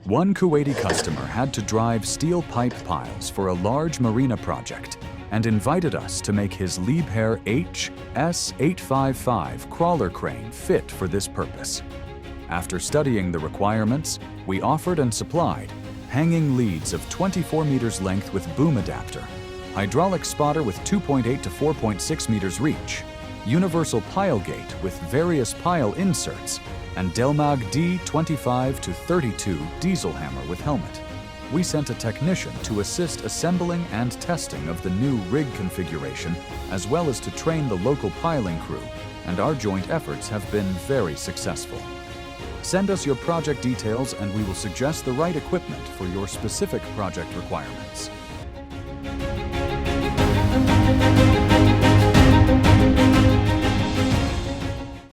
One Kuwaiti customer had to drive steel pipe piles for a large marina project and invited us to make his Liebherr HS-855 crawler crane fit for this purpose. After studying the requirements, we offered and supplied hanging leads of 24 meters length with boom adapter, hydraulic spotter with 2.8 to 4.6 meters reach, universal pile gate with various pile inserts, and Delmag D25-32 diesel hammer with helmet. We sent a technician to assist assembling and testing of the new rig configuration, as well as to train the local piling crew, and our joint efforts have been very successful. Send us your project details and we will suggest the right equipment for your specific project requirements.